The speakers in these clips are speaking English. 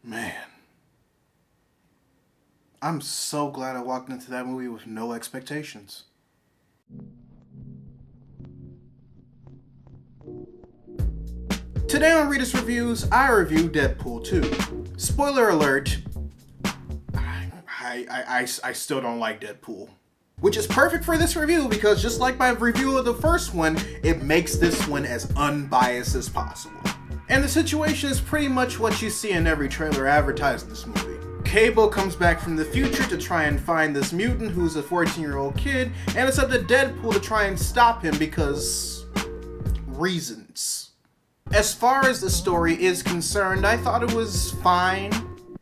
Man. I'm so glad I walked into that movie with no expectations. Today on Readus Reviews, I review Deadpool 2. Spoiler alert, I still don't like Deadpool. Which is perfect for this review because just like my review of the first one, it makes this one as unbiased as possible. And the situation is pretty much what you see in every trailer advertising this movie. Cable comes back from the future to try and find this mutant who's a 14-year-old kid, and it's up to Deadpool to try and stop him because... reasons. As far as the story is concerned, I thought it was fine.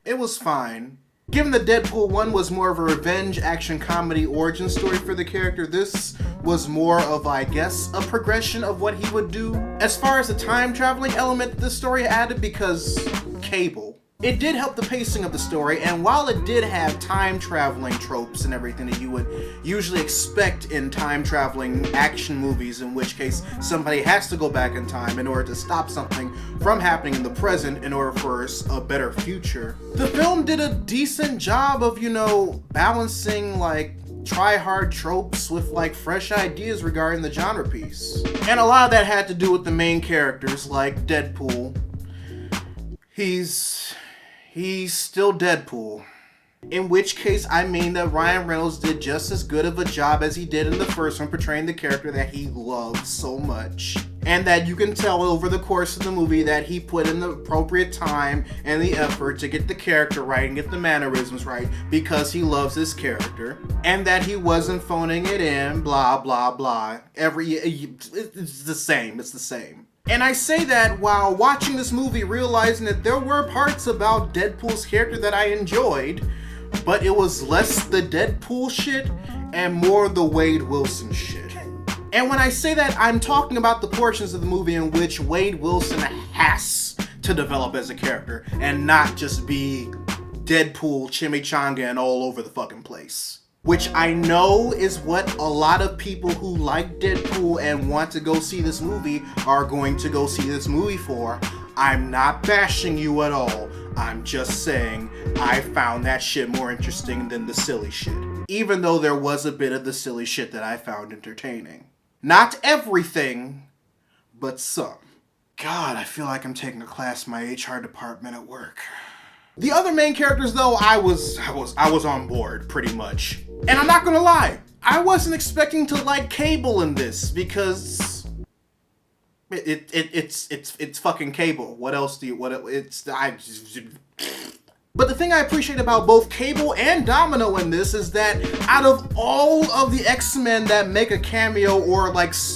It was fine. Given that Deadpool 1 was more of a revenge action comedy origin story for the character, this was more of, I guess, a progression of what he would do. As far as the time traveling element the story added, because Cable. It did help the pacing of the story, and while it did have time traveling tropes and everything that you would usually expect in time traveling action movies, in which case somebody has to go back in time in order to stop something from happening in the present in order for a better future, the film did a decent job of, balancing try-hard tropes with fresh ideas regarding the genre piece. And a lot of that had to do with the main characters, like Deadpool. He's still Deadpool. In which case, I mean that Ryan Reynolds did just as good of a job as he did in the first one, portraying the character that he loves so much. And that you can tell over the course of the movie that he put in the appropriate time and the effort to get the character right and get the mannerisms right because he loves his character. And that he wasn't phoning it in, blah, blah, blah. It's the same. And I say that while watching this movie, realizing that there were parts about Deadpool's character that I enjoyed, but it was less the Deadpool shit and more the Wade Wilson shit. And when I say that, I'm talking about the portions of the movie in which Wade Wilson has to develop as a character and not just be Deadpool chimichanga and all over the fucking place. Which I know is what a lot of people who like Deadpool and want to go see this movie are going to go see this movie for. I'm not bashing you at all. I'm just saying I found that shit more interesting than the silly shit. Even though there was a bit of the silly shit that I found entertaining. Not everything, but some. God, I feel like I'm taking a class in my HR department at work. The other main characters, though, I was on board, pretty much. And I'm not gonna lie, I wasn't expecting to like Cable in this, because it's fucking Cable. What else do you, But the thing I appreciate about both Cable and Domino in this is that out of all of the X-Men that make a cameo or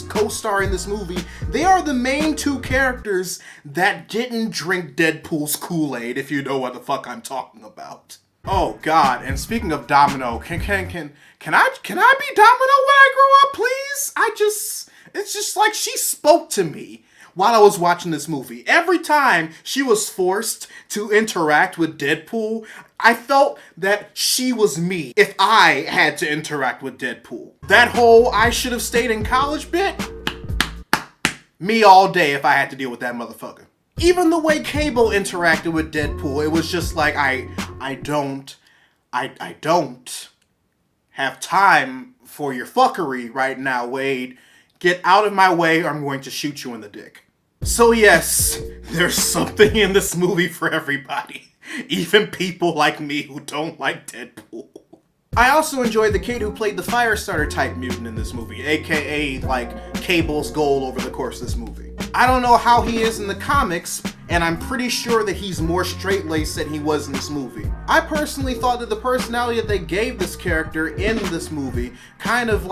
co-star in this movie, they are the main two characters that didn't drink Deadpool's Kool-Aid, if you know what the fuck I'm talking about. Oh God, and speaking of Domino, can I be Domino when I grow up, please? It's just like she spoke to me while I was watching this movie. Every time she was forced to interact with Deadpool, I felt that she was me if I had to interact with Deadpool. That whole I should have stayed in college bit, me all day if I had to deal with that motherfucker. Even the way Cable interacted with Deadpool, it was just like, I don't have time for your fuckery right now, Wade. Get out of my way or I'm going to shoot you in the dick. So yes, there's something in this movie for everybody. Even people like me who don't like Deadpool. I also enjoyed the kid who played the Firestarter type mutant in this movie, aka Cable's goal over the course of this movie. I don't know how he is in the comics, and I'm pretty sure that he's more straight-laced than he was in this movie. I personally thought that the personality that they gave this character in this movie kind of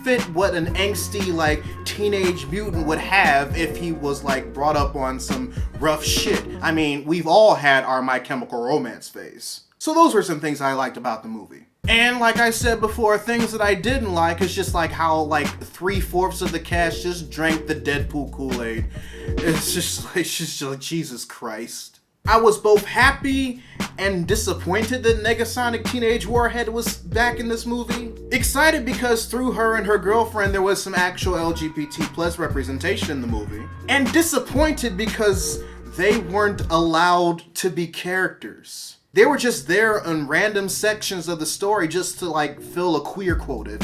fit what an angsty teenage mutant would have if he was brought up on some rough shit. I mean, we've all had our My Chemical Romance phase. So those were some things I liked about the movie. And like I said before, things that I didn't like is just how 3/4 of the cast just drank the Deadpool Kool-Aid. It's just like Jesus Christ. I was both happy and disappointed that Negasonic Teenage Warhead was back in this movie. Excited because through her and her girlfriend there was some actual LGBT plus representation in the movie. And disappointed because they weren't allowed to be characters. They were just there in random sections of the story just to like fill a queer quota,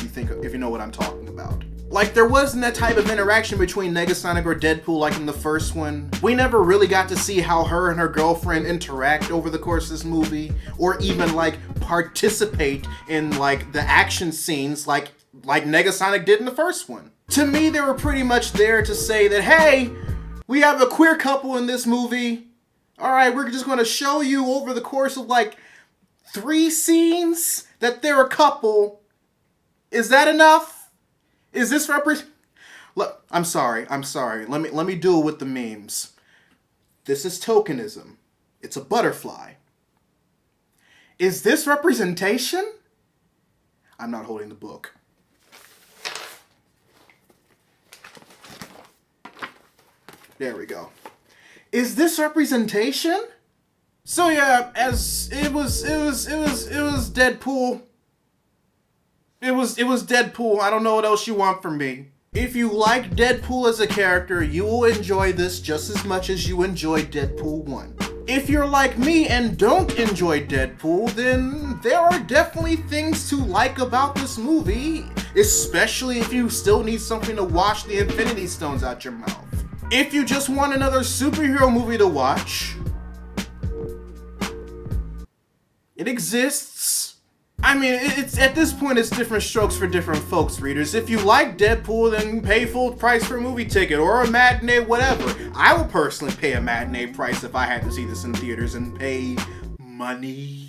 if you know what I'm talking about. Like, there wasn't that type of interaction between Negasonic or Deadpool like in the first one. We never really got to see how her and her girlfriend interact over the course of this movie, or even like participate in like the action scenes like Negasonic did in the first one. To me, they were pretty much there to say that, hey, we have a queer couple in this movie. All right, we're just going to show you over the course of like 3 scenes that they're a couple. Is that enough? Is this Look, I'm sorry. Let me do it with the memes. This is tokenism. It's a butterfly. Is this representation? I'm not holding the book. There we go. Is this representation? So yeah, as it was Deadpool. It was Deadpool. I don't know what else you want from me. If you like Deadpool as a character, you will enjoy this just as much as you enjoyed Deadpool 1. If you're like me and don't enjoy Deadpool, then there are definitely things to like about this movie, especially if you still need something to wash the Infinity Stones out your mouth. If you just want another superhero movie to watch, it exists. I mean, it's at this point, it's different strokes for different folks, readers. If you like Deadpool, then pay full price for a movie ticket or a matinee, whatever. I would personally pay a matinee price if I had to see this in theaters and pay money.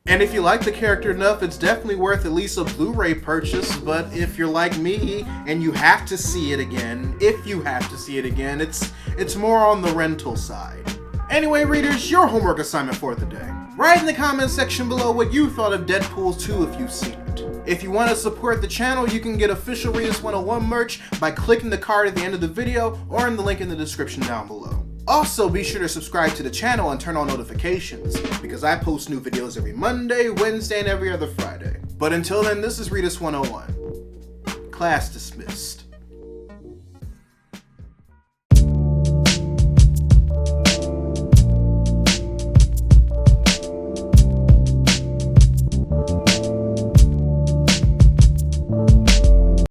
And if you like the character enough, it's definitely worth at least a Blu-ray purchase. But if you're like me and you have to see it again, it's more on the rental side. Anyway, readers, your homework assignment for the day. Write in the comments section below what you thought of Deadpool 2 if you've seen it. If you want to support the channel, you can get official Readus 101 merch by clicking the card at the end of the video or in the link in the description down below. Also, be sure to subscribe to the channel and turn on notifications, because I post new videos every Monday, Wednesday, and every other Friday. But until then, this is Readus 101. Class dismissed.